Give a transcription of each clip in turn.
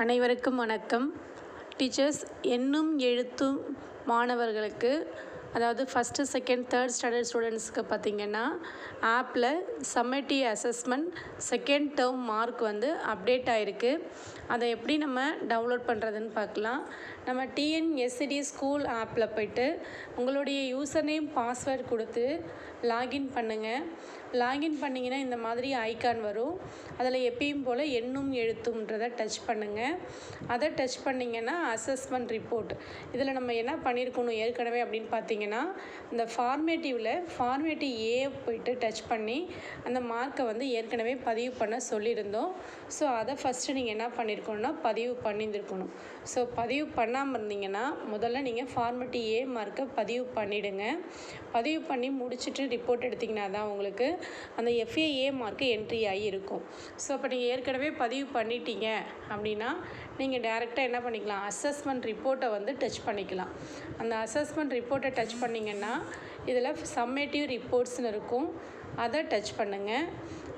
அனைவருக்கும் வணக்கம். டீச்சர்ஸ், எண்ணும் எழுத்தும் மாணவர்களுக்கு, அதாவது ஃபஸ்ட்டு, செகண்ட், தேர்ட் ஸ்டாண்டர்ட் ஸ்டூடெண்ட்ஸ்க்கு பார்த்திங்கன்னா ஆப்பில் summative assessment second term mark வந்து அப்டேட் ஆகிருக்கு. அதை எப்படி நம்ம டவுன்லோட் பண்ணுறதுன்னு பார்க்கலாம். நம்ம டிஎன்எஸ்டி ஸ்கூல் ஆப்பில் போய்ட்டு உங்களுடைய யூசர் நேம் பாஸ்வேர்ட் கொடுத்து லாகின் பண்ணுங்கள். லாகின் பண்ணிங்கன்னா இந்த மாதிரி ஐக்கான் வரும். அதில் எப்பயும் போல் எண்ணும் எழுத்தும்ன்றதை டச் பண்ணுங்கள். அதை டச் பண்ணிங்கன்னா அசஸ்மெண்ட் ரிப்போர்ட், இதில் நம்ம என்ன பண்ணியிருக்கணும் ஏற்கனவே அப்படின்னு பார்த்தீங்கன்னா, இந்த ஃபார்மேட்டிவ் ஏ போய்ட்டு டச் பண்ணி அந்த மார்க்கை வந்து ஏற்கனவே பதிவு பண்ண சொல்லியிருந்தோம். ஸோ அதை ஃபஸ்ட்டு நீங்கள் என்ன பண்ணியிருக்கணும்னா பதிவு பண்ணியிருந்துருக்கணும். ஸோ பதிவு பண்ணாமல் இருந்தீங்கன்னா முதல்ல நீங்கள் ஃபார்மேட்டிவ் ஏ மார்க்கை பதிவு பண்ணிவிடுங்க. பதிவு பண்ணி முடிச்சுட்டு ரிப்போர்ட் எடுத்திங்கன்னா தான் உங்களுக்கு அந்த FAA மார்க்கு என்ட்ரி ஆகி இருக்கும். ஸோ அப்போ நீங்கள் ஏற்கனவே பதிவு பண்ணிட்டீங்க அப்படின்னா நீங்கள் டைரெக்டாக என்ன பண்ணிக்கலாம், அசஸ்மெண்ட் ரிப்போர்ட்டை வந்து டச் பண்ணிக்கலாம். அந்த அசஸ்மெண்ட் ரிப்போர்ட்டை டச் பண்ணிங்கன்னா இதில் சம்மேட்டிவ் ரிப்போர்ட்ஸ்னு இருக்கும். அதை டச் பண்ணுங்கள்.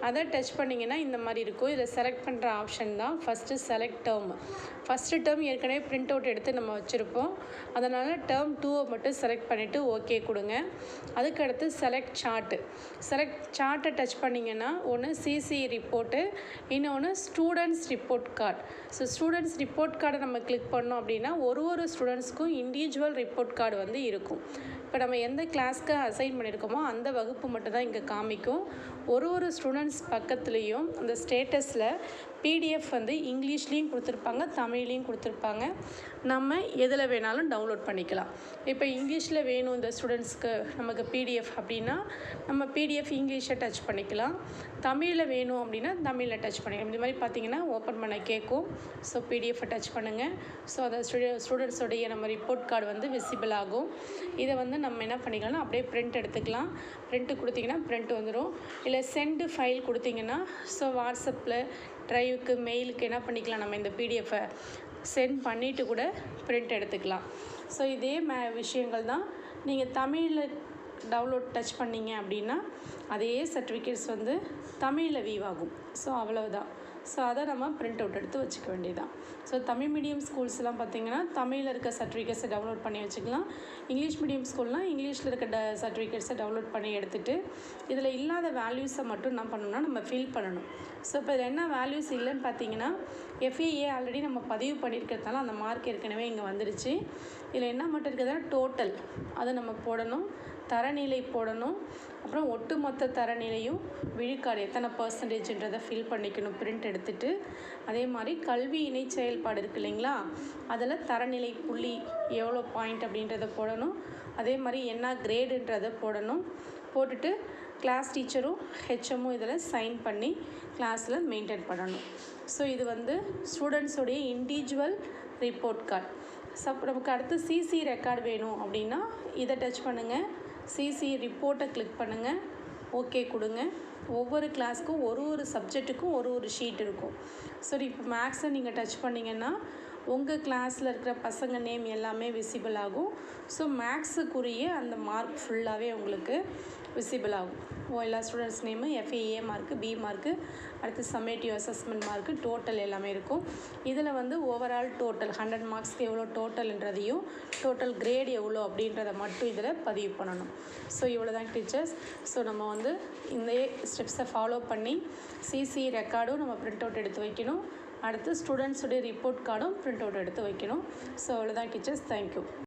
அதை டச் பண்ணிங்கன்னா இந்த மாதிரி இருக்கும். இதில் செலக்ட் பண்ணுற ஆப்ஷன் தான் first select term. First term ஏற்கனவே பிரிண்ட் அவுட் எடுத்து நம்ம வச்சுருப்போம். அதனால் டேர்ம் 2 மட்டும் செலக்ட் பண்ணிவிட்டு ஓகே கொடுங்க. அதுக்கடுத்து செலக்ட் சார்ட்டை டச் பண்ணிங்கன்னா ஒன்று சிசி ரிப்போர்ட்டு, இன்னொன்று students report card. So students report கார்டை நம்ம கிளிக் பண்ணோம் அப்படின்னா ஒரு ஸ்டூடெண்ட்ஸ்க்கும் இண்டிவிஜுவல் ரிப்போர்ட் கார்டு வந்து இருக்கும். இப்போ நம்ம எந்த கிளாஸ்க்கு அசைன் பண்ணியிருக்கோமோ அந்த வகுப்பு மட்டும் தான் இங்கே காமிக்கும். ஒரு ஸ்டூடெண்ட்ஸ் பக்கத்துலேயும் அந்த ஸ்டேட்டஸில் பிடிஎஃப் வந்து இங்கிலீஷ்லேயும் கொடுத்துருப்பாங்க, தமிழ்லேயும் கொடுத்துருப்பாங்க. நம்ம எதில் வேணாலும் டவுன்லோட் பண்ணிக்கலாம். இப்போ இங்கிலீஷில் வேணும் இந்த ஸ்டூடெண்ட்ஸ்க்கு நமக்கு பிடிஎஃப் அப்படின்னா நம்ம பிடிஎஃப் இங்கிலீஷை டச் பண்ணிக்கலாம். தமிழில் வேணும் அப்படின்னா தமிழில் டச் பண்ணிக்கலாம். இந்த மாதிரி பார்த்தீங்கன்னா ஓப்பன் பண்ண கேட்கும். ஸோ பிடிஎஃப்பை டச் பண்ணுங்கள். ஸோ அதை ஸ்டூடெண்ட்ஸோடைய நம்ம ரிப்போர்ட் கார்டு வந்து விசிபிள் ஆகும். இதை வந்து நம்ம என்ன பண்ணிக்கலாம்னா அப்படியே பிரிண்ட் எடுத்துக்கலாம். பிரிண்ட்டு கொடுத்திங்கன்னா பிரிண்ட் வந்துடும். இல்லை சென்டு ஃபைல் கொடுத்திங்கன்னா ஸோ வாட்ஸ்அப்பில், ட்ரைவுக்கு, மெயிலுக்கு என்ன பண்ணிக்கலாம், நம்ம இந்த பிடிஎஃப்பை சென்ட் பண்ணிவிட்டு கூட பிரிண்ட் எடுத்துக்கலாம். ஸோ இதே விஷயங்கள் தான் நீங்கள் தமிழில் டவுன்லோட் டச் பண்ணிங்க அப்படின்னா அதே சர்டிஃபிகேட்ஸ் வந்து தமிழில் வியூ ஆகும். ஸோ அவ்வளவுதான். ஸோ அதை நம்ம பிரிண்ட் அவுட் எடுத்து வச்சுக்க வேண்டியதான். ஸோ தமிழ் மீடியம் ஸ்கூல்ஸ்லாம் பார்த்திங்கன்னா தமிழில் இருக்க சர்டிஃபிகேட்ஸை டவுன்லோட் பண்ணி வச்சுக்கலாம். இங்கிலீஷ் மீடியம் ஸ்கூல்னால் இங்கிலீஷில் இருக்க சர்டிஃபிகேட்ஸை டவுன்லோட் பண்ணி எடுத்துகிட்டு இதில் இல்லாத வேல்யூஸை மட்டும் என்ன பண்ணணும்னா நம்ம ஃபில் பண்ணணும். ஸோ இப்போ இதில் என்ன வேல்யூஸ் இல்லைன்னு பார்த்தீங்கன்னா FAA ஆல்ரெடி நம்ம பதிவு பண்ணியிருக்கிறதுனால அந்த மார்க் ஏற்கனவே இங்கே வந்துடுச்சு. இதில் என்ன மட்டும் இருக்கிறதுனா டோட்டல் அதை நம்ம போடணும், தரநிலை போடணும், அப்புறம் ஒட்டுமொத்த தரநிலையும் விழுக்காடு எத்தனை பர்சன்டேஜ்ன்றதை ஃபில் பண்ணிக்கணும் பிரிண்ட் எடுத்துகிட்டு. அதே மாதிரி கல்வி இணை செயல்பாடு இருக்குது இல்லைங்களா, அதில் தரநிலை புள்ளி எவ்வளோ பாயிண்ட் அப்படின்றத போடணும். அதே மாதிரி என்ன கிரேடுன்றதை போடணும். போட்டுட்டு கிளாஸ் டீச்சரும் HMமும் இதில் சைன் பண்ணி கிளாஸில் மெயின்டைன் பண்ணணும். ஸோ இது வந்து ஸ்டூடெண்ட்ஸோடைய இண்டிவிஜுவல் ரிப்போர்ட் கார்டு. நமக்கு அடுத்து சிசி ரெக்கார்டு வேணும் அப்படின்னா இதை டச் பண்ணுங்கள். சிசி ரிப்போர்ட்டை கிளிக் பண்ணுங்கள், ஓகே கொடுங்க. ஒவ்வொரு கிளாஸ்க்கும் ஒரு சப்ஜெக்ட்டுக்கும் ஒரு ஷீட் இருக்கும். ஸோ இப்போ மேக்ஸை நீங்கள் டச் பண்ணிங்கன்னா உங்கள் கிளாஸில் இருக்கிற பசங்க நேம் எல்லாமே விசிபிள் ஆகும். ஸோ மேக்ஸுக்குரிய அந்த மார்க் ஃபுல்லாகவே உங்களுக்கு விசிபிள் ஆகும். எல்லா students name, FAA mark, B mark, அடுத்து சம்மேட்டிவ் அசஸ்மெண்ட் மார்க்கு, டோட்டல் எல்லாமே இருக்கும். இதில் வந்து ஓவரால் டோட்டல் 100 மார்க்ஸ்க்கு எவ்வளோ டோட்டல்ன்றதையும் டோட்டல் கிரேட் எவ்வளோ அப்படின்றத மட்டும் இதில் பதிவு பண்ணணும். ஸோ இவ்வளோ தான் டீச்சர்ஸ். ஸோ நம்ம வந்து இந்த ஸ்டெப்ஸை ஃபாலோ பண்ணி சிசி ரெக்கார்டும் நம்ம பிரிண்ட் அவுட் எடுத்து வைக்கணும். அடுத்து ஸ்டூடெண்ட்ஸுடைய ரிப்போர்ட் கார்டும் பிரிண்ட் அவுட் எடுத்து வைக்கணும். ஸோ அவ்வளோதான் டீச்சர்ஸ். தேங்க்யூ.